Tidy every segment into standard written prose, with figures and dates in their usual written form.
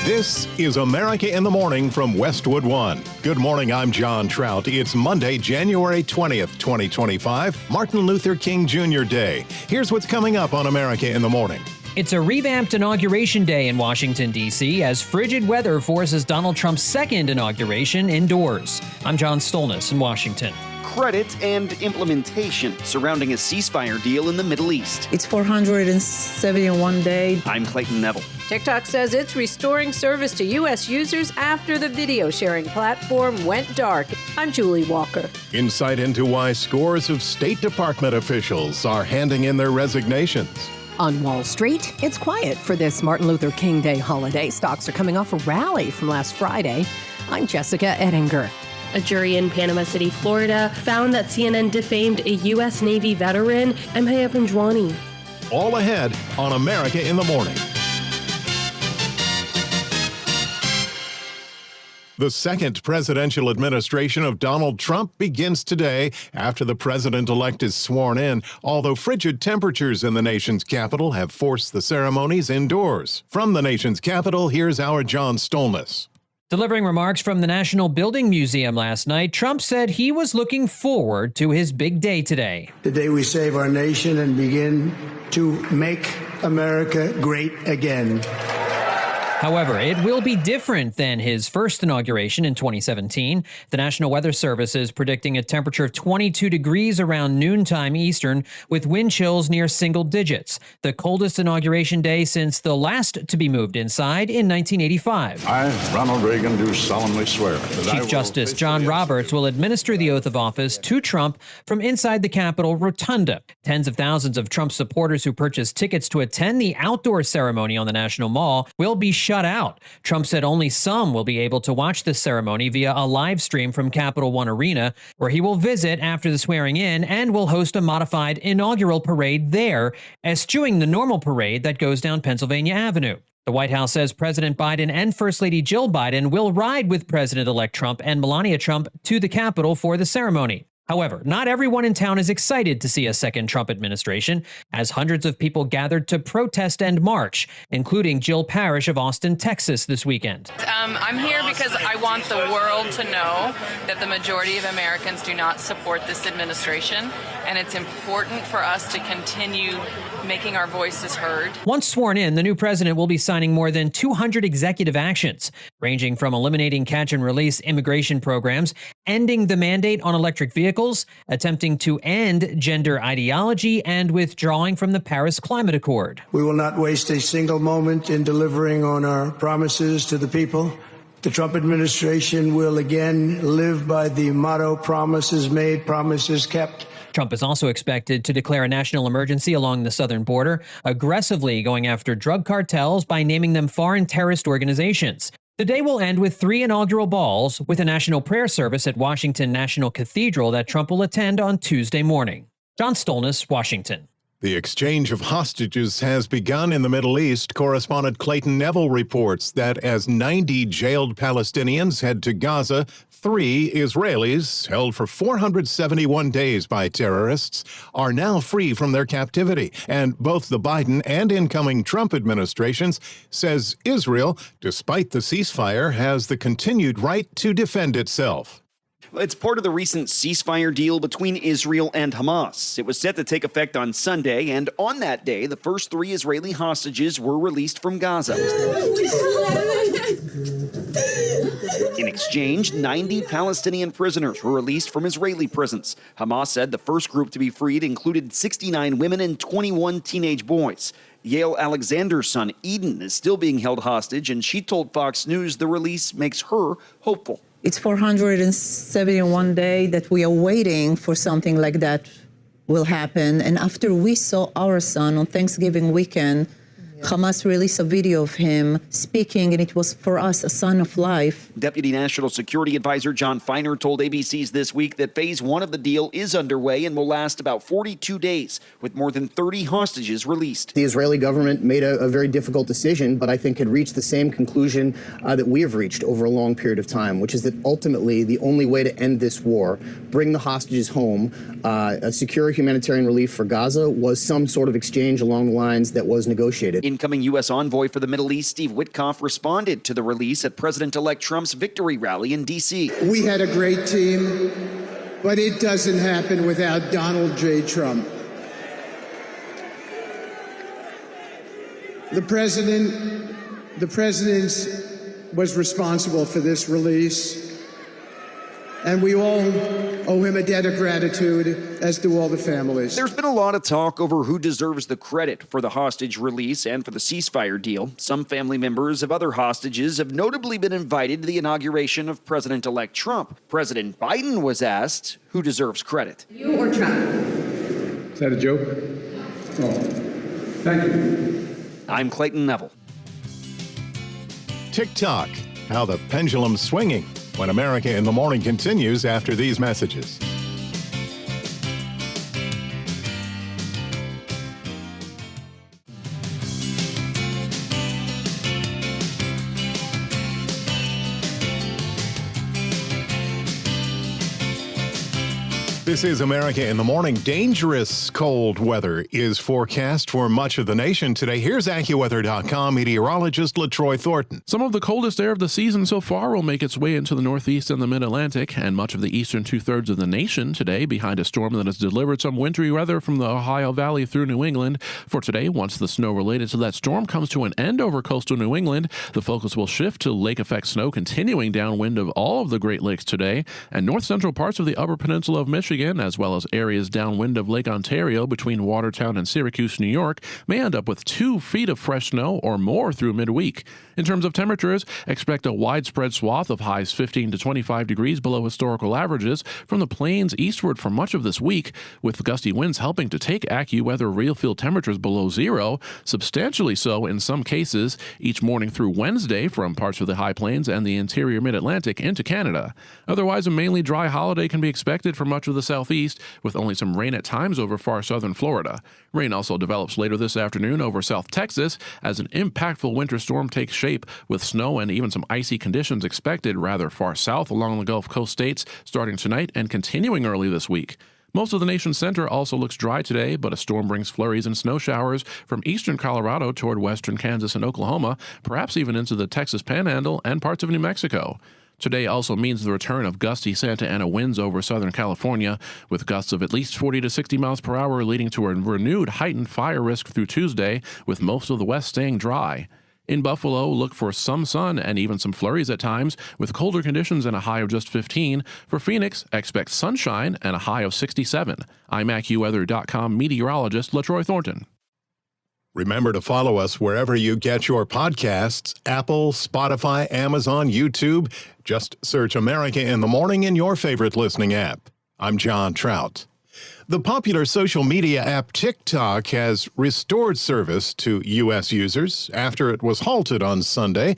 This is America in the Morning from Westwood One. Good morning, I'm John Trout. It's Monday, January 20th, 2025, Martin Luther King Jr. Day. Here's what's coming up on America in the Morning. It's a revamped Inauguration Day in Washington, D.C., as frigid weather forces Donald Trump's second inauguration indoors. I'm John Stolnis in Washington. Credit and implementation surrounding a ceasefire deal in the Middle East. It's 471 days. I'm Clayton Neville. TikTok says it's restoring service to U.S. users after the video sharing platform went dark. I'm Julie Walker. Insight into why scores of State Department officials are handing in their resignations. On Wall Street, it's quiet for this Martin Luther King Day holiday. Stocks are coming off a rally from last Friday. I'm Jessica Ettinger. A jury in Panama City, Florida, found that CNN defamed a U.S. Navy veteran, M.H. Panjwani. All ahead on America in the Morning. The second presidential administration of Donald Trump begins today after the president-elect is sworn in, although frigid temperatures in the nation's capital have forced the ceremonies indoors. From the nation's capital, here's our John Stolnis. Delivering remarks from the National Building Museum last night, Trump said he was looking forward to his big day today. The day we save our nation and begin to make America great again. However, it will be different than his first inauguration in 2017. The National Weather Service is predicting a temperature of 22 degrees around noontime Eastern, with wind chills near single digits, the coldest inauguration day since the last to be moved inside in 1985. I, Ronald Reagan, do solemnly swear that Chief Justice John Roberts will administer the oath of office to Trump from inside the Capitol Rotunda. Tens of thousands of Trump supporters who purchased tickets to attend the outdoor ceremony on the National Mall will be shut out. Trump said only some will be able to watch the ceremony via a live stream from Capital One Arena, where he will visit after the swearing in and will host a modified inaugural parade there, eschewing the normal parade that goes down Pennsylvania Avenue. The White House says President Biden and First Lady Jill Biden will ride with President-elect Trump and Melania Trump to the Capitol for the ceremony. However, not everyone in town is excited to see a second Trump administration, as hundreds of people gathered to protest and march, including Jill Parrish of Austin, Texas, this weekend. I'm here because I want the world to know that the majority of Americans do not support this administration, and it's important for us to continue making our voices heard. Once sworn in, the new president will be signing more than 200 executive actions, ranging from eliminating catch-and-release immigration programs, ending the mandate on electric vehicles, attempting to end gender ideology, and withdrawing from the Paris Climate Accord. We will not waste a single moment in delivering on our promises to the people. The Trump administration will again live by the motto, promises made, promises kept. Trump is also expected to declare a national emergency along the southern border, aggressively going after drug cartels by naming them foreign terrorist organizations. The day will end with 3 inaugural balls, with a national prayer service at Washington National Cathedral that Trump will attend on Tuesday morning. John Stolnis, Washington. The exchange of hostages has begun in the Middle East. Correspondent Clayton Neville reports that as 90 jailed Palestinians head to Gaza, 3 Israelis, held for 471 days by terrorists, are now free from their captivity. And both the Biden and incoming Trump administrations says Israel, despite the ceasefire, has the continued right to defend itself. It's part of the recent ceasefire deal between Israel and Hamas. It was set to take effect on Sunday, and on that day, the first 3 Israeli hostages were released from Gaza. In exchange, 90 Palestinian prisoners were released from Israeli prisons. Hamas said the first group to be freed included 69 women and 21 teenage boys. Yale Alexander's son, Eden, is still being held hostage, and she told Fox News the release makes her hopeful. It's 471 days that we are waiting for something like that will happen. And after we saw our son on Thanksgiving weekend, Hamas released a video of him speaking, and it was for us a sign of life. Deputy National Security Advisor John Feiner told ABC's This Week that Phase 1 of the deal is underway and will last about 42 days, with more than 30 hostages released. The Israeli government made a very difficult decision, but I think had reached the same conclusion that we have reached over a long period of time, which is that ultimately the only way to end this war, bring the hostages home, secure humanitarian relief for Gaza, was some sort of exchange along the lines that was negotiated. Incoming U.S. envoy for the Middle East, Steve Witkoff, responded to the release at President-elect Trump's victory rally in D.C. We had a great team, but it doesn't happen without Donald J. Trump. The president was responsible for this release, and we all owe him a debt of gratitude, as do all the families. There's been a lot of talk over who deserves the credit for the hostage release and for the ceasefire deal. Some family members of other hostages have notably been invited to the inauguration of President-elect Trump. President Biden was asked who deserves credit. You or Trump? Is that a joke? Oh, thank you. I'm Clayton Neville. TikTok, how the pendulum's swinging when America in the Morning continues after these messages. This is America in the Morning. Dangerous cold weather is forecast for much of the nation today. Here's AccuWeather.com meteorologist LaTroy Thornton. Some of the coldest air of the season so far will make its way into the Northeast and the Mid-Atlantic and much of the eastern two-thirds of the nation today behind a storm that has delivered some wintry weather from the Ohio Valley through New England. For today, once the snow related to that storm comes to an end over coastal New England, the focus will shift to lake-effect snow continuing downwind of all of the Great Lakes today and north-central parts of the Upper Peninsula of Michigan, as well as areas downwind of Lake Ontario between Watertown and Syracuse, New York, may end up with 2 feet of fresh snow or more through midweek. In terms of temperatures, expect a widespread swath of highs 15 to 25 degrees below historical averages from the plains eastward for much of this week, with gusty winds helping to take AccuWeather real field temperatures below zero, substantially so in some cases, each morning through Wednesday from parts of the high plains and the interior mid-Atlantic into Canada. Otherwise, a mainly dry holiday can be expected for much of the southeast, with only some rain at times over far southern Florida. Rain also develops later this afternoon over South Texas as an impactful winter storm takes shape, with snow and even some icy conditions expected rather far south along the Gulf Coast states starting tonight and continuing early this week. Most of the nation's center also looks dry today, but a storm brings flurries and snow showers from eastern Colorado toward western Kansas and Oklahoma, perhaps even into the Texas Panhandle and parts of New Mexico. Today also means the return of gusty Santa Ana winds over Southern California, with gusts of at least 40 to 60 miles per hour leading to a renewed heightened fire risk through Tuesday, with most of the west staying dry. In Buffalo, look for some sun and even some flurries at times, with colder conditions and a high of just 15. For Phoenix, expect sunshine and a high of 67. I'm AccuWeather.com meteorologist LaTroy Thornton. Remember to follow us wherever you get your podcasts, Apple, Spotify, Amazon, YouTube. Just search America in the Morning in your favorite listening app. I'm John Trout. The popular social media app TikTok has restored service to U.S. users after it was halted on Sunday.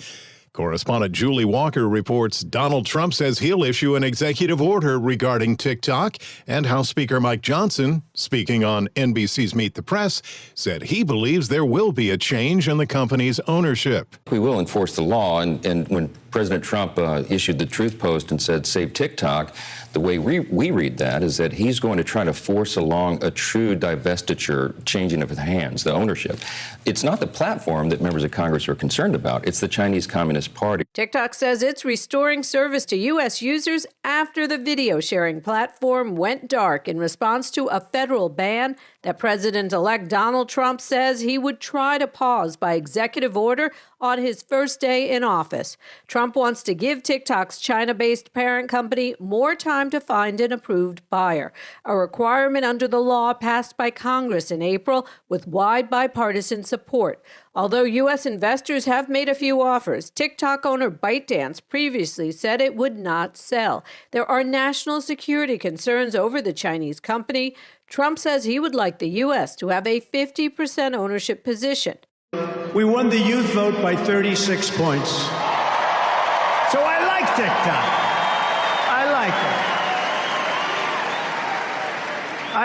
Correspondent Julie Walker reports Donald Trump says he'll issue an executive order regarding TikTok, and House Speaker Mike Johnson, speaking on NBC's Meet the Press, said he believes there will be a change in the company's ownership. We will enforce the law, and when President Trump issued the Truth Post and said, save TikTok, the way we read that is that he's going to try to force along a true divestiture, changing of the hands, the ownership. It's not the platform that members of Congress are concerned about. It's the Chinese Communist Party. TikTok says it's restoring service to U.S. users after the video sharing platform went dark in response to a federal ban that President-elect Donald Trump says he would try to pause by executive order on his first day in office. Trump wants to give TikTok's China-based parent company more time to find an approved buyer, a requirement under the law passed by Congress in April with wide bipartisan support. Although U.S. investors have made a few offers, TikTok owner ByteDance previously said it would not sell. There are national security concerns over the Chinese company. Trump says he would like the U.S. to have a 50% ownership position. We won the youth vote by 36 points. So I like TikTok. I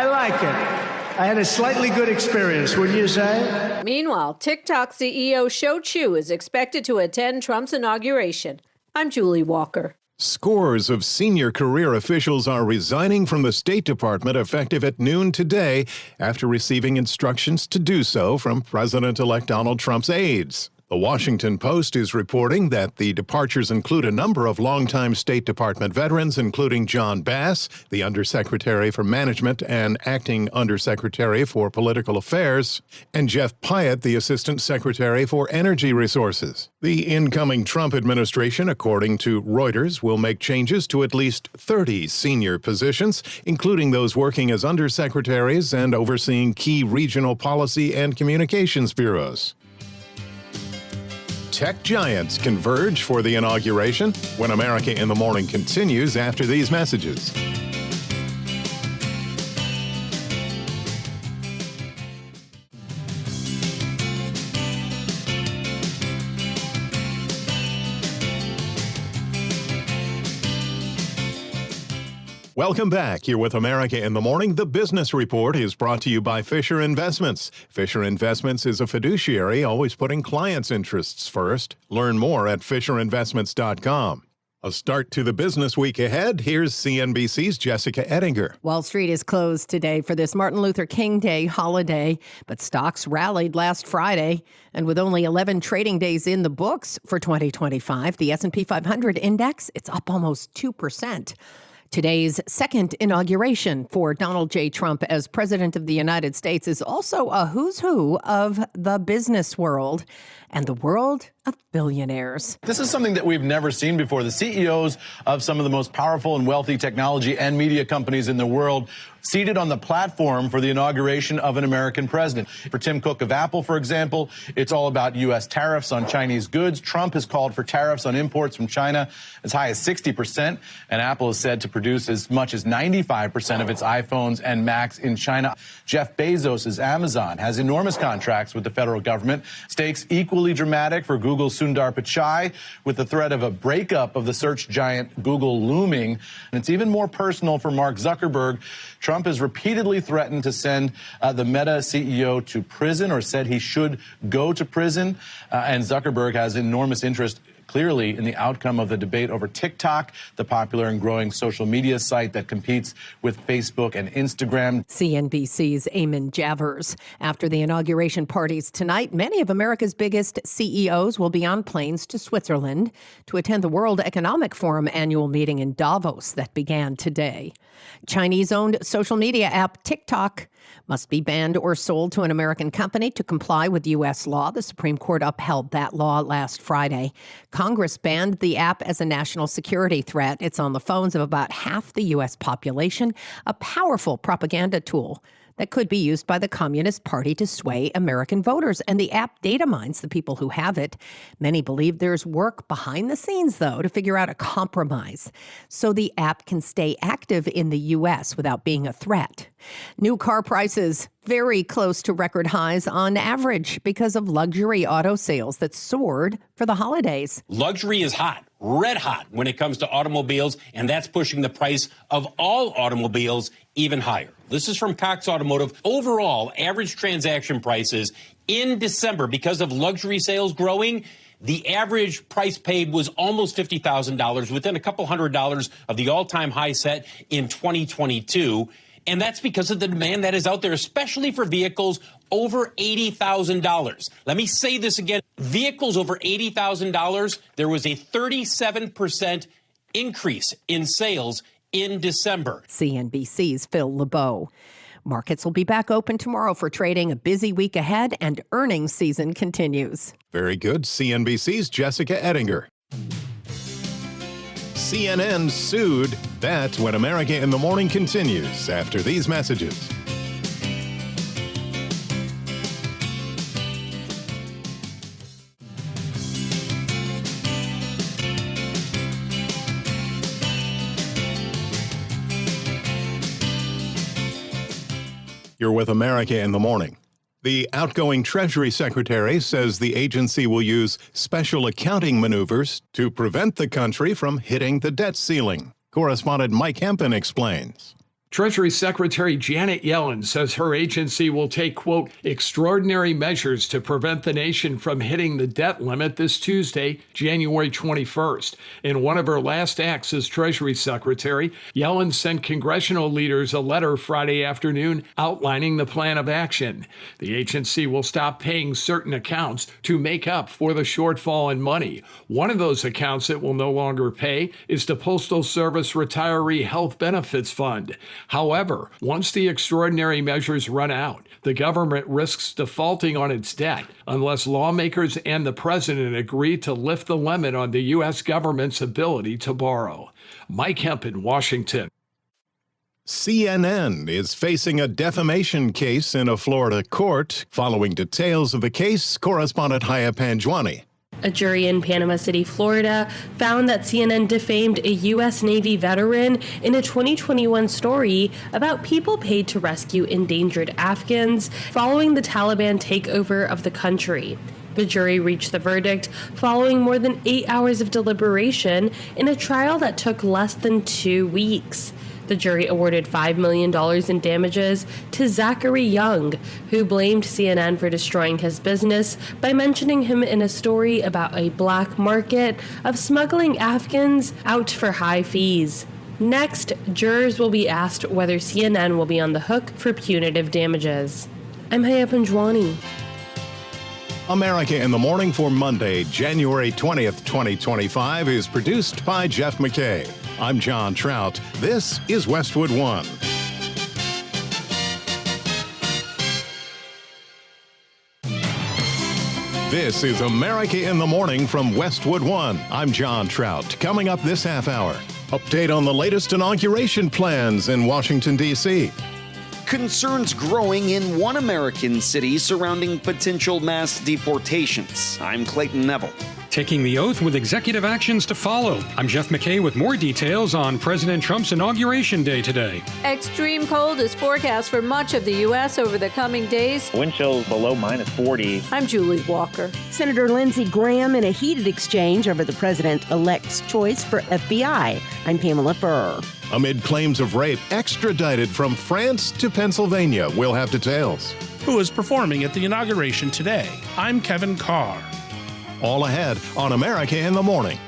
like it. I had a slightly good experience, wouldn't you say? Meanwhile, TikTok CEO Shou Chew is expected to attend Trump's inauguration. I'm Julie Walker. Scores of senior career officials are resigning from the State Department effective at noon today after receiving instructions to do so from President-elect Donald Trump's aides. The Washington Post is reporting that the departures include a number of longtime State Department veterans, including John Bass, the Undersecretary for Management and Acting Undersecretary for Political Affairs, and Jeff Pyatt, the Assistant Secretary for Energy Resources. The incoming Trump administration, according to Reuters, will make changes to at least 30 senior positions, including those working as undersecretaries and overseeing key regional policy and communications bureaus. Tech giants converge for the inauguration when America in the Morning continues after these messages. Welcome back. You're with America in the Morning. The Business Report is brought to you by Fisher Investments. Fisher Investments is a fiduciary, always putting clients' interests first. Learn more at FisherInvestments.com. A start to the business week ahead. Here's CNBC's Jessica Ettinger. Wall Street is closed today for this Martin Luther King Day holiday, but stocks rallied last Friday. And with only 11 trading days in the books for 2025, the S&P 500 index, it's up almost 2%. Today's second inauguration for Donald J. Trump as President of the United States is also a who's who of the business world and the world of billionaires. This is something that we've never seen before. The CEOs of some of the most powerful and wealthy technology and media companies in the world seated on the platform for the inauguration of an American president. For Tim Cook of Apple, for example, it's all about U.S. tariffs on Chinese goods. Trump has called for tariffs on imports from China as high as 60%, and Apple is said to produce as much as 95% of its iPhones and Macs in China. Jeff Bezos' Amazon has enormous contracts with the federal government, stakes equally dramatic for Google's Sundar Pichai, with the threat of a breakup of the search giant Google looming. And it's even more personal for Mark Zuckerberg. Trump has repeatedly threatened to send the Meta CEO to prison, or said he should go to prison. And Zuckerberg has enormous interest, clearly, in the outcome of the debate over TikTok, the popular and growing social media site that competes with Facebook and Instagram. CNBC's Eamon Javers. After the inauguration parties tonight, many of America's biggest CEOs will be on planes to Switzerland to attend the World Economic Forum annual meeting in Davos that began today. Chinese-owned social media app TikTok must be banned or sold to an American company to comply with U.S. law. The Supreme Court upheld that law last Friday. Congress banned the app as a national security threat. It's on the phones of about half the U.S. population, a powerful propaganda tool that could be used by the Communist Party to sway American voters. And the app data mines the people who have it. Many believe there's work behind the scenes, though, to figure out a compromise so the app can stay active in the U.S. without being a threat. New car prices very close to record highs on average because of luxury auto sales that soared for the holidays. Luxury is hot, red hot when it comes to automobiles, and that's pushing the price of all automobiles even higher. This is from Cox Automotive. Overall, average transaction prices in December, because of luxury sales growing, the average price paid was almost $50,000, within a couple $100 of the all-time high set in 2022. And that's because of the demand that is out there, especially for vehicles over $80,000. Let me say this again. Vehicles over $80,000, there was a 37% increase in sales in December. CNBC's Phil LeBeau. Markets will be back open tomorrow for trading. A busy week ahead, and earnings season continues. Very good. CNBC's Jessica Ettinger. CNN sued. That's when America in the Morning continues after these messages. You're with America in the Morning. The outgoing Treasury Secretary says the agency will use special accounting maneuvers to prevent the country from hitting the debt ceiling. Correspondent Mike Hempen explains. Treasury Secretary Janet Yellen says her agency will take, quote, extraordinary measures to prevent the nation from hitting the debt limit this Tuesday, January 21st. In one of her last acts as Treasury Secretary, Yellen sent congressional leaders a letter Friday afternoon outlining the plan of action. The agency will stop paying certain accounts to make up for the shortfall in money. One of those accounts it will no longer pay is the Postal Service Retiree Health Benefits Fund. However, once the extraordinary measures run out, the government risks defaulting on its debt unless lawmakers and the president agree to lift the limit on the U.S. government's ability to borrow. Mike Hemp in Washington. CNN is facing a defamation case in a Florida court. Following details of the case, correspondent Haya Panjwani. A jury in Panama City, Florida, found that CNN defamed a U.S. Navy veteran in a 2021 story about people paid to rescue endangered Afghans following the Taliban takeover of the country. The jury reached the verdict following more than 8 hours of deliberation in a trial that took less than 2 weeks. The jury awarded $5 million in damages to Zachary Young, who blamed CNN for destroying his business by mentioning him in a story about a black market of smuggling Afghans out for high fees. Next, jurors will be asked whether CNN will be on the hook for punitive damages. I'm Haya Panjwani. America in the Morning for Monday, January 20th, 2025 is produced by Jeff McKay. I'm John Trout. This is Westwood One. This is America in the Morning from Westwood One. I'm John Trout. Coming up this half hour, update on the latest inauguration plans in Washington, D.C. Concerns growing in one American city surrounding potential mass deportations. I'm Clayton Neville. Taking the oath with executive actions to follow. I'm Jeff McKay with more details on President Trump's Inauguration Day today. Extreme cold is forecast for much of the U.S. over the coming days. Wind chills below -40. I'm Julie Walker. Senator Lindsey Graham in a heated exchange over the president-elect's choice for FBI. I'm Pamela Furr. Amid claims of rape, extradited from France to Pennsylvania. We'll have details. Who is performing at the inauguration today? I'm Kevin Carr. All ahead on America in the Morning.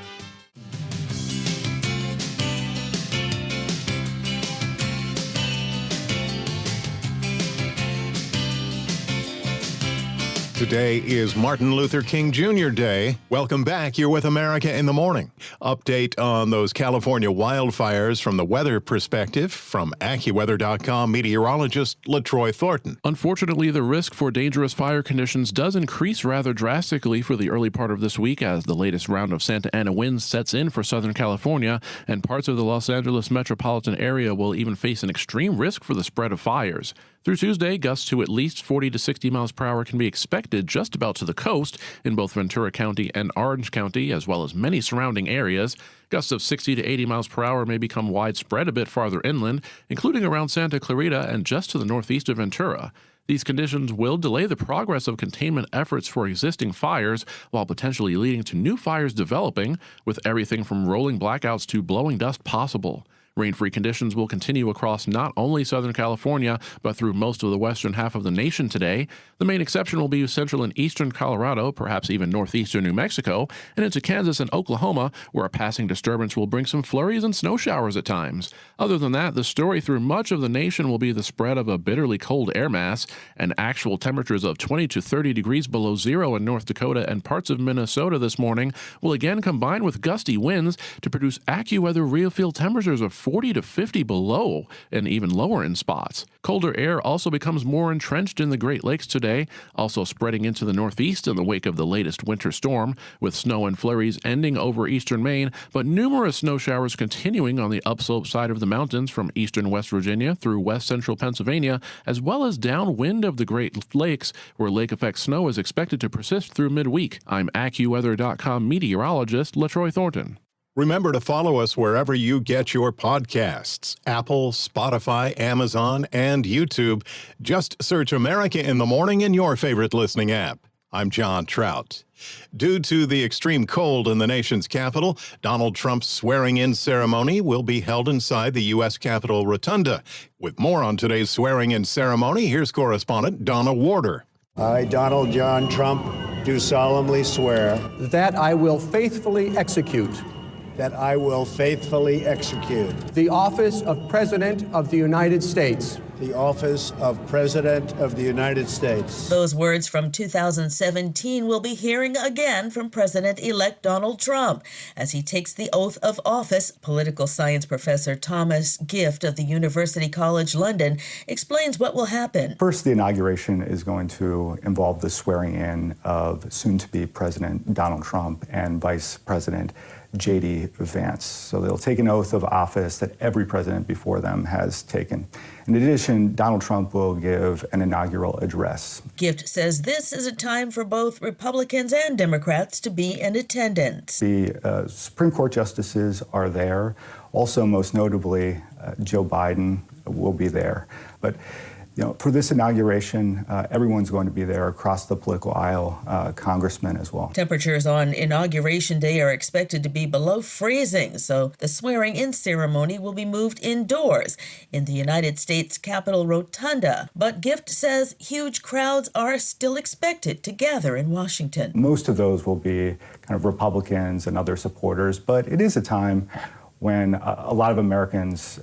Today is Martin Luther King Jr. Day. Welcome back. You're with America in the Morning. Update on those California wildfires from the weather perspective from AccuWeather.com meteorologist LaTroy Thornton. Unfortunately, the risk for dangerous fire conditions does increase rather drastically for the early part of this week as the latest round of Santa Ana winds sets in for Southern California, and parts of the Los Angeles metropolitan area will even face an extreme risk for the spread of fires. Through Tuesday, gusts to at least 40 to 60 miles per hour can be expected just about to the coast in both Ventura County and Orange County, as well as many surrounding areas. Gusts of 60 to 80 miles per hour may become widespread a bit farther inland, including around Santa Clarita and just to the northeast of Ventura. These conditions will delay the progress of containment efforts for existing fires while potentially leading to new fires developing, with everything from rolling blackouts to blowing dust possible. Rain-free conditions will continue across not only Southern California, but through most of the western half of the nation today. The main exception will be central and eastern Colorado, perhaps even northeastern New Mexico, and into Kansas and Oklahoma, where a passing disturbance will bring some flurries and snow showers at times. Other than that, the story through much of the nation will be the spread of a bitterly cold air mass, and actual temperatures of 20 to 30 degrees below zero in North Dakota and parts of Minnesota this morning will again combine with gusty winds to produce AccuWeather real-feel temperatures of 40 to 50 below and even lower in spots. Colder air also becomes more entrenched in the Great Lakes today, also spreading into the northeast in the wake of the latest winter storm, with snow and flurries ending over eastern Maine, but numerous snow showers continuing on the upslope side of the mountains from eastern West Virginia through west central Pennsylvania, as well as downwind of the Great Lakes, where lake-effect snow is expected to persist through midweek. I'm AccuWeather.com meteorologist LaTroy Thornton. Remember to follow us wherever you get your podcasts, Apple, Spotify, Amazon, and YouTube. Just search America in the Morning in your favorite listening app. I'm John Trout. Due to the extreme cold in the nation's capital, Donald Trump's swearing-in ceremony will be held inside the U.S. Capitol Rotunda. With more on today's swearing-in ceremony, here's correspondent Donna Warder. I, Donald John Trump, do solemnly swear that I will faithfully execute that I will faithfully execute the office of President of the United States. The office of President of the United States. Those words from 2017 we'll be hearing again from President-elect Donald Trump as he takes the oath of office. Political science professor Thomas Gift of the University College London explains what will happen. First, the inauguration is going to involve the swearing in of soon-to-be President Donald Trump and Vice President J.D. Vance. So they'll take an oath of office that every president before them has taken. In addition, Donald Trump will give an inaugural address. Gift says this is a time for both Republicans and Democrats to be in attendance. The Supreme Court justices are there. Also, most notably, Joe Biden will be there. But for this inauguration, everyone's going to be there across the political aisle, congressmen as well. Temperatures on Inauguration Day are expected to be below freezing, so the swearing-in ceremony will be moved indoors in the United States Capitol Rotunda. But Gift says huge crowds are still expected to gather in Washington. Most of those will be kind of Republicans and other supporters, but it is a time when a lot of Americans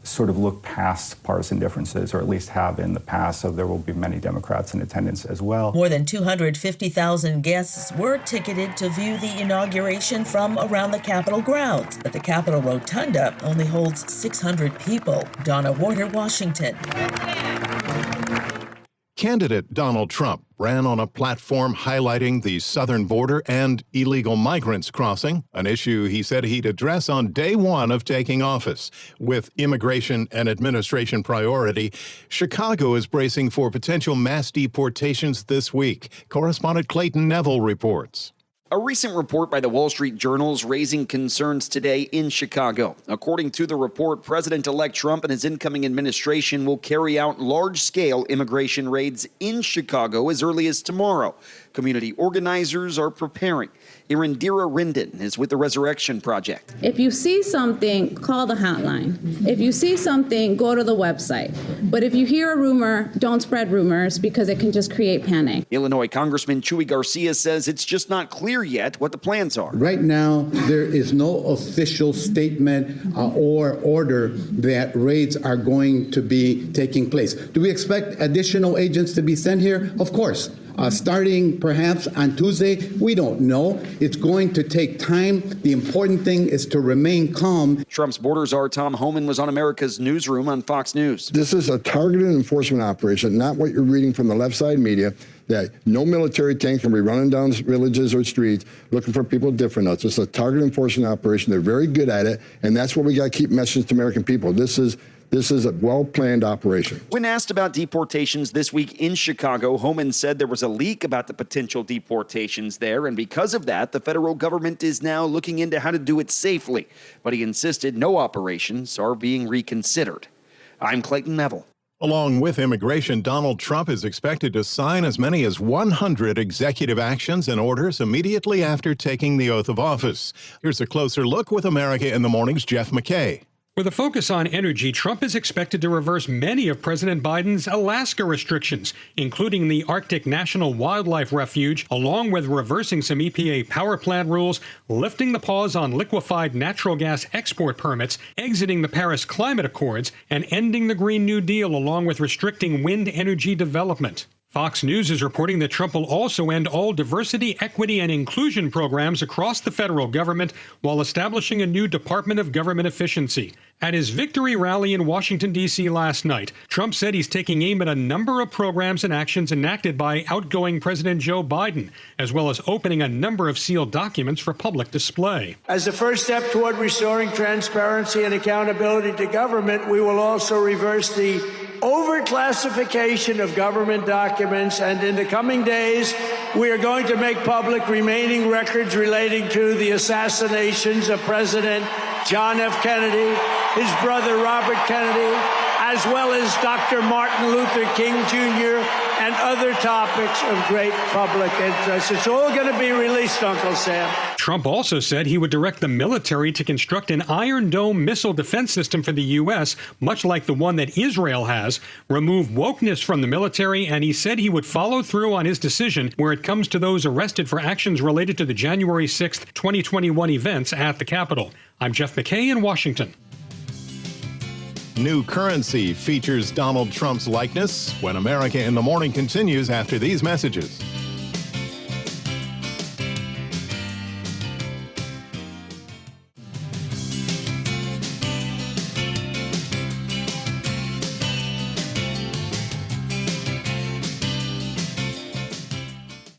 sort of look past partisan differences, or at least have in the past, so there will be many Democrats in attendance as well. More than 250,000 guests were ticketed to view the inauguration from around the Capitol grounds, but the Capitol Rotunda only holds 600 people. Donna Warder, Washington. Candidate Donald Trump ran on a platform highlighting the southern border and illegal migrants crossing, an issue he said he'd address on day one of taking office. With immigration and administration priority, Chicago is bracing for potential mass deportations this week. Correspondent Clayton Neville reports. A recent report by the Wall Street Journal is raising concerns today in Chicago. According to the report, President-elect Trump and his incoming administration will carry out large-scale immigration raids in Chicago as early as tomorrow. Community organizers are preparing. Irindira Rindon is with the Resurrection Project. If you see something, call the hotline. If you see something, go to the website. But if you hear a rumor, don't spread rumors because it can just create panic. Illinois Congressman Chuy Garcia says it's just not clear yet what the plans are. Right now, there is no official statement or order that raids are going to be taking place. Do we expect additional agents to be sent here? Of course. Starting perhaps on Tuesday, we don't know. It's going to take time. The important thing is to remain calm. Trump's border czar Tom Homan was on America's Newsroom on Fox News. This is a targeted enforcement operation, not what you're reading from the left side media, that no military tanks can be running down villages or streets looking for people different. It's just a targeted enforcement operation. They're very good at it, and that's what we got to keep messaging to American people. This is a well-planned operation. When asked about deportations this week in Chicago, Homan said there was a leak about the potential deportations there, and because of that, the federal government is now looking into how to do it safely. But he insisted no operations are being reconsidered. I'm Clayton Neville. Along with immigration, Donald Trump is expected to sign as many as 100 executive actions and orders immediately after taking the oath of office. Here's a closer look with America in the Morning's Jeff McKay. With a focus on energy, Trump is expected to reverse many of President Biden's Alaska restrictions, including the Arctic National Wildlife Refuge, along with reversing some EPA power plant rules, lifting the pause on liquefied natural gas export permits, exiting the Paris Climate Accords, and ending the Green New Deal, along with restricting wind energy development. Fox News is reporting that Trump will also end all diversity, equity, and inclusion programs across the federal government while establishing a new Department of Government Efficiency. At his victory rally in Washington, D.C. last night, Trump said he's taking aim at a number of programs and actions enacted by outgoing President Joe Biden, as well as opening a number of sealed documents for public display. As a first step toward restoring transparency and accountability to government, we will also reverse the overclassification of government documents, and in the coming days, we are going to make public remaining records relating to the assassinations of President John F. Kennedy, his brother Robert Kennedy, as well as Dr. Martin Luther King Jr. and other topics of great public interest. It's all going to be released, Uncle Sam. Trump also said he would direct the military to construct an Iron Dome missile defense system for the U.S., much like the one that Israel has, remove wokeness from the military, and he said he would follow through on his decision where it comes to those arrested for actions related to the January 6th, 2021 events at the Capitol. I'm Jeff McKay in Washington. New currency features Donald Trump's likeness when America in the Morning continues after these messages.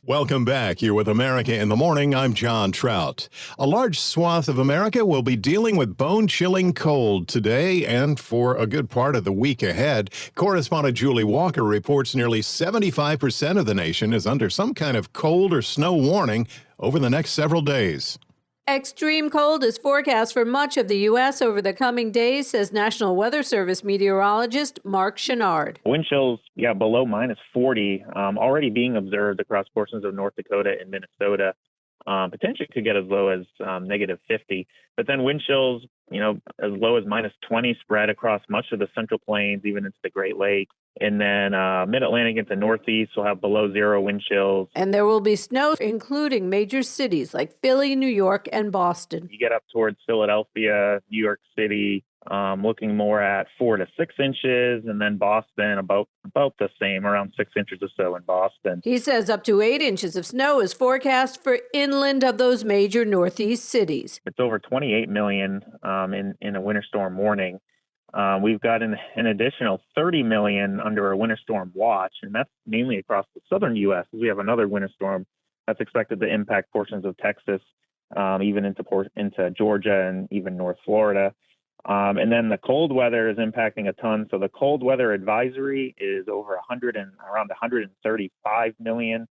Welcome back. You're with America in the Morning. I'm John Trout. A large swath of America will be dealing with bone-chilling cold today and for a good part of the week ahead. Correspondent Julie Walker reports nearly 75% of the nation is under some kind of cold or snow warning over the next several days. Extreme cold is forecast for much of the U.S. over the coming days, says National Weather Service meteorologist Mark Chenard. Wind chills, below minus 40, already being observed across portions of North Dakota and Minnesota. Potentially could get as low as negative 50. But then wind chills, as low as minus 20 spread across much of the Central Plains, even into the Great Lakes. And then mid-Atlantic into Northeast will have below zero wind chills. And there will be snow, including major cities like Philly, New York, and Boston. You get up towards Philadelphia, New York City, looking more at 4 to 6 inches, and then Boston about the same, around 6 inches or so in Boston. He says up to 8 inches of snow is forecast for inland of those major Northeast cities. It's over 28 million in a winter storm warning. We've got an additional 30 million under a winter storm watch, and that's mainly across the southern U.S. We have another winter storm that's expected to impact portions of Texas, even into Georgia and even North Florida. And then the cold weather is impacting a ton. So the cold weather advisory is over around 135 million,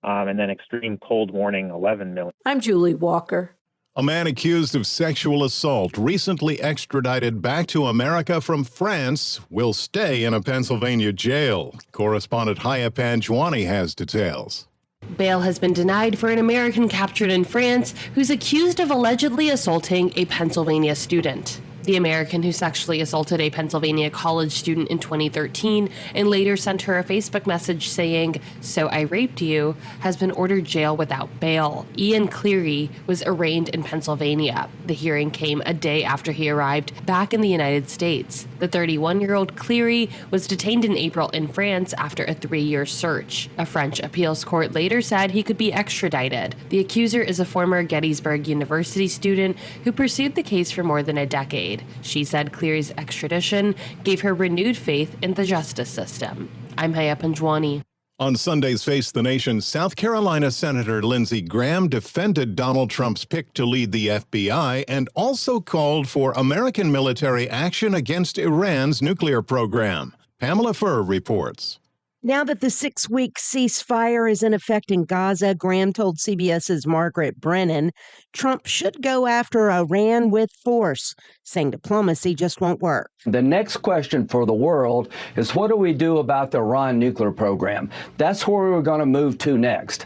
and then extreme cold warning 11 million. I'm Julie Walker. A man accused of sexual assault, recently extradited back to America from France, will stay in a Pennsylvania jail. Correspondent Haya Panjwani has details. Bail has been denied for an American captured in France who's accused of allegedly assaulting a Pennsylvania student. The American who sexually assaulted a Pennsylvania college student in 2013 and later sent her a Facebook message saying, "So I raped you," has been ordered jail without bail. Ian Cleary was arraigned in Pennsylvania. The hearing came a day after he arrived back in the United States. The 31-year-old Cleary was detained in April in France after a 3-year search. A French appeals court later said he could be extradited. The accuser is a former Gettysburg University student who pursued the case for more than a decade. She said Cleary's extradition gave her renewed faith in the justice system. I'm Haya Panjwani. On Sunday's Face the Nation, South Carolina Senator Lindsey Graham defended Donald Trump's pick to lead the FBI and also called for American military action against Iran's nuclear program. Pamela Furr reports. Now that the 6-week ceasefire is in effect in Gaza, Graham told CBS's Margaret Brennan, Trump should go after Iran with force, saying diplomacy just won't work. The next question for the world is, what do we do about the Iran nuclear program? That's where we're going to move to next.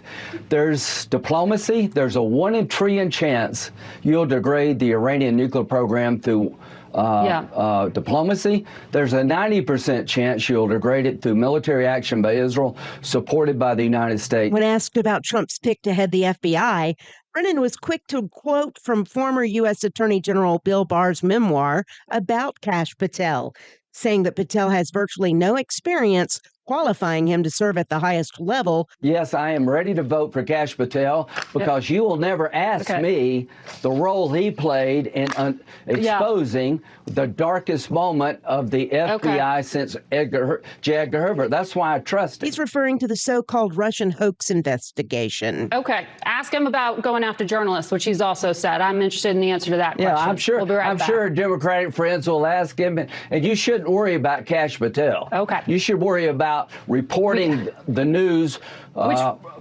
There's diplomacy. There's a 1 in a trillion chance you'll degrade the Iranian nuclear program through diplomacy. There's a 90% chance you'll degrade it through military action by Israel, supported by the United States. When asked about Trump's pick to head the FBI, Brennan was quick to quote from former U.S. Attorney General Bill Barr's memoir about Kash Patel, saying that Patel has virtually no experience qualifying him to serve at the highest level. Yes, I am ready to vote for Kash Patel because you will never ask me the role he played in exposing the darkest moment of the FBI since J. Edgar Hoover. That's why I trust him. He's referring to the so-called Russian hoax investigation. Okay. Ask him about going after journalists, which he's also said. I'm interested in the answer to that question. Yeah, I'm sure. We'll be right I'm back. sure Democratic friends will ask him, and you shouldn't worry about Kash Patel. Okay. You should worry about reporting the news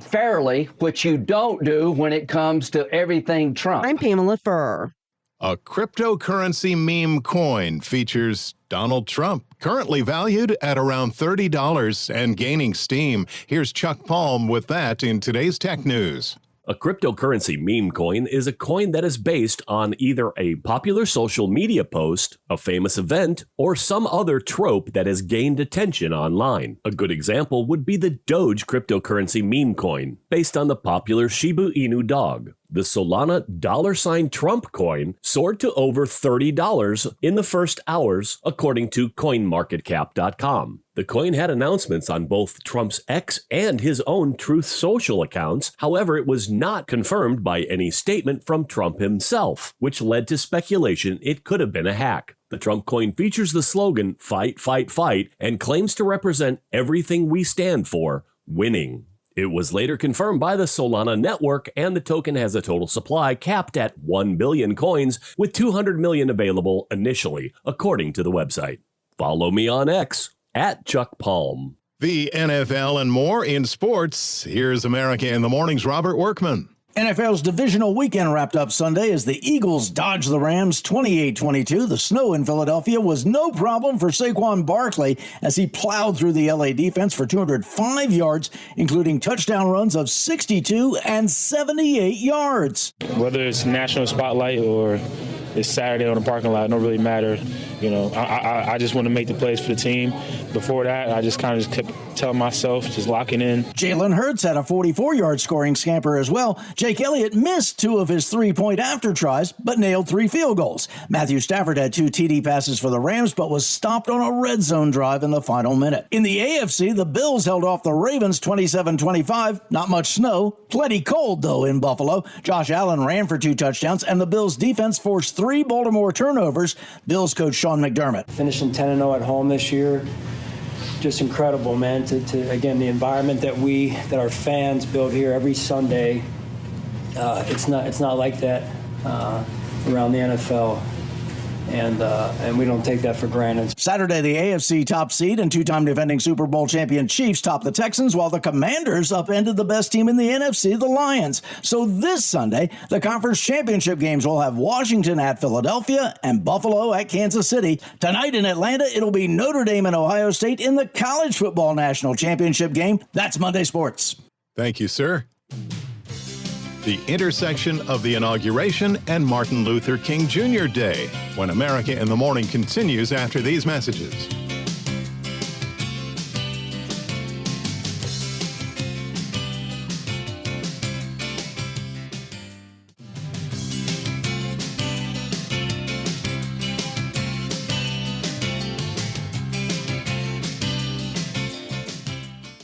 fairly, which you don't do when it comes to everything Trump. I'm Pamela Furr. A cryptocurrency meme coin features Donald Trump, currently valued at around $30 and gaining steam. Here's Chuck Palm with that in today's Tech News. A cryptocurrency meme coin is a coin that is based on either a popular social media post, a famous event, or some other trope that has gained attention online. A good example would be the Doge cryptocurrency meme coin, based on the popular Shiba Inu dog. The Solana $Trump coin soared to over $30 in the first hours, according to CoinMarketCap.com. The coin had announcements on both Trump's X and his own Truth Social accounts. However, it was not confirmed by any statement from Trump himself, which led to speculation it could have been a hack. The Trump coin features the slogan, "Fight, fight, fight," and claims to represent everything we stand for, winning. It was later confirmed by the Solana network, and the token has a total supply capped at 1 billion coins, with 200 million available initially, according to the website. Follow me on X, at Chuck Palm. The NFL and more in sports. Here's America in the Morning's Robert Workman. NFL's divisional weekend wrapped up Sunday as the Eagles dodged the Rams 28-22. The snow in Philadelphia was no problem for Saquon Barkley as he plowed through the LA defense for 205 yards, including touchdown runs of 62 and 78 yards. Whether it's national spotlight or it's Saturday on the parking lot, it don't really matter. You know, I just want to make the plays for the team. Before that, I just kind of kept telling myself, just locking in. Jalen Hurts had a 44-yard scoring scamper as well. Jake Elliott missed 2 of his 3-point after tries, but nailed 3 field goals. Matthew Stafford had 2 TD passes for the Rams, but was stopped on a red zone drive in the final minute. In the AFC, the Bills held off the Ravens 27-25. Not much snow. Plenty cold, though, in Buffalo. Josh Allen ran for 2 touchdowns, and the Bills' defense forced 3 Baltimore turnovers. Bills coach Sean McDermott. Finishing 10-0 at home this year. Just incredible, man, to again, the environment that our fans build here every Sunday. It's not like that around the NFL. And we don't take that for granted. Saturday, the AFC top seed and 2-time defending Super Bowl champion Chiefs topped the Texans, while the Commanders upended the best team in the NFC, the Lions. So this Sunday, the conference championship games will have Washington at Philadelphia and Buffalo at Kansas City. Tonight in Atlanta, it'll be Notre Dame and Ohio State in the College Football National Championship game. That's Monday Sports. Thank you, sir. The intersection of the inauguration and Martin Luther King Jr. Day, when America in the Morning continues after these messages.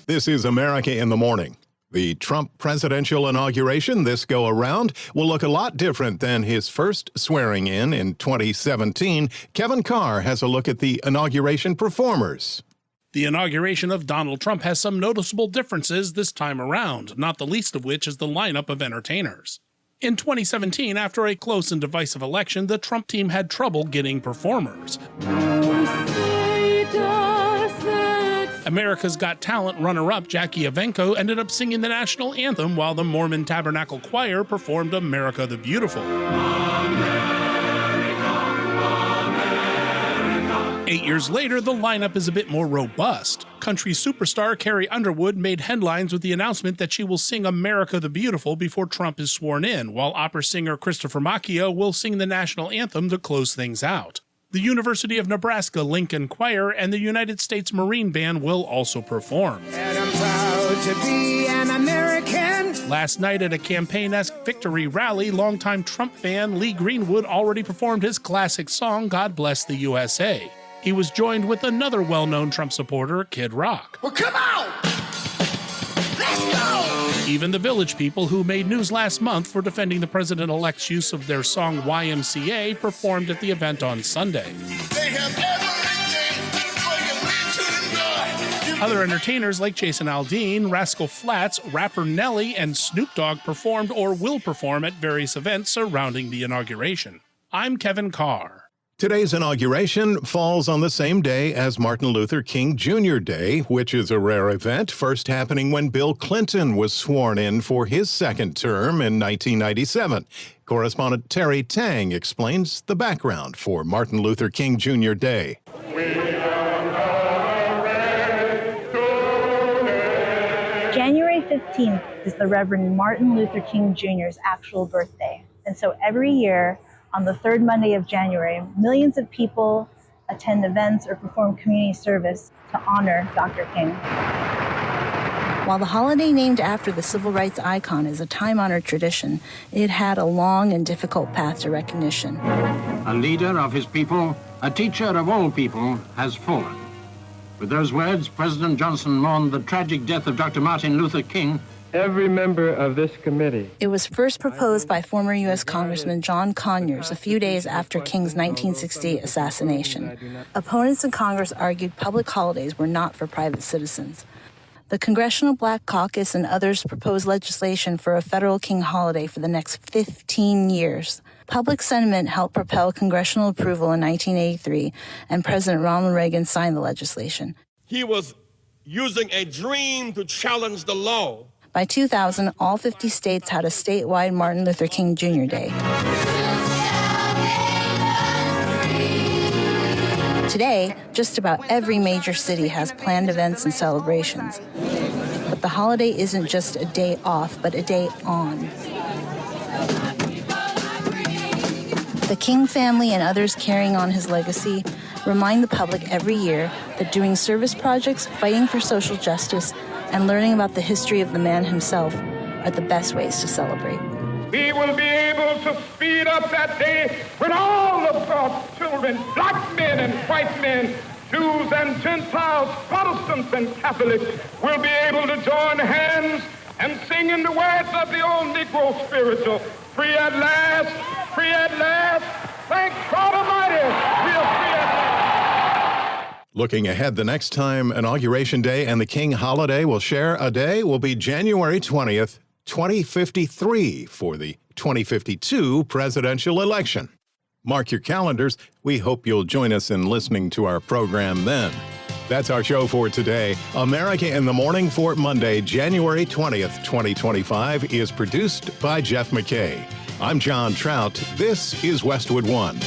This is America in the Morning. The Trump presidential inauguration this go-around will look a lot different than his first swearing-in 2017. Kevin Carr has a look at the inauguration performers. The inauguration of Donald Trump has some noticeable differences this time around, not the least of which is the lineup of entertainers. In 2017, after a close and divisive election, the Trump team had trouble getting performers. America's Got Talent runner-up Jackie Evenko ended up singing the national anthem while the Mormon Tabernacle Choir performed America the Beautiful. America. 8 years later, the lineup is a bit more robust. Country superstar Carrie Underwood made headlines with the announcement that she will sing America the Beautiful before Trump is sworn in, while opera singer Christopher Macchio will sing the national anthem to close things out. The University of Nebraska Lincoln Choir and the United States Marine Band will also perform. And I'm proud to be an American. Last night at a campaign-esque victory rally, longtime Trump fan Lee Greenwood already performed his classic song, God Bless the USA. He was joined with another well-known Trump supporter, Kid Rock. Well, come on! Let's go! Even the Village People, who made news last month for defending the president-elect's use of their song YMCA, performed at the event on Sunday. They have everything for you to enjoy. Other entertainers like Jason Aldean, Rascal Flatts, rapper Nelly, and Snoop Dogg performed or will perform at various events surrounding the inauguration. I'm Kevin Carr. Today's inauguration falls on the same day as Martin Luther King Jr. Day, which is a rare event, first happening when Bill Clinton was sworn in for his second term in 1997. Correspondent Terry Tang explains the background for Martin Luther King Jr. Day. January 15th is the Reverend Martin Luther King Jr.'s actual birthday. And so every year, on the third Monday of January, millions of people attend events or perform community service to honor Dr. King. While the holiday named after the civil rights icon is a time-honored tradition, it had a long and difficult path to recognition. A leader of his people, a teacher of all people, has fallen. With those words, President Johnson mourned the tragic death of Dr. Martin Luther King. Every member of this committee. It was first proposed by former U.S. Congressman John Conyers a few days after King's 1968 assassination. Opponents in Congress argued public holidays were not for private citizens. The Congressional Black Caucus and others proposed legislation for a federal King holiday for the next 15 years. Public sentiment helped propel congressional approval in 1983, and President Ronald Reagan signed the legislation. He was using a dream to challenge the law. By 2000, all 50 states had a statewide Martin Luther King Jr. Day. Today, just about every major city has planned events and celebrations. But the holiday isn't just a day off, but a day on. The King family and others carrying on his legacy remind the public every year that doing service projects, fighting for social justice, and learning about the history of the man himself are the best ways to celebrate. We will be able to speed up that day when all of God's children, black men and white men, Jews and Gentiles, Protestants and Catholics, will be able to join hands and sing in the words of the old Negro spiritual, free at last, thank God Almighty, we are free at last. Looking ahead, the next time Inauguration Day and the King holiday will share a day will be January 20th, 2053 for the 2052 presidential election. Mark your calendars. We hope you'll join us in listening to our program then. That's our show for today. America in the Morning for Monday, January 20th, 2025 is produced by Jeff McKay. I'm John Trout. This is Westwood One.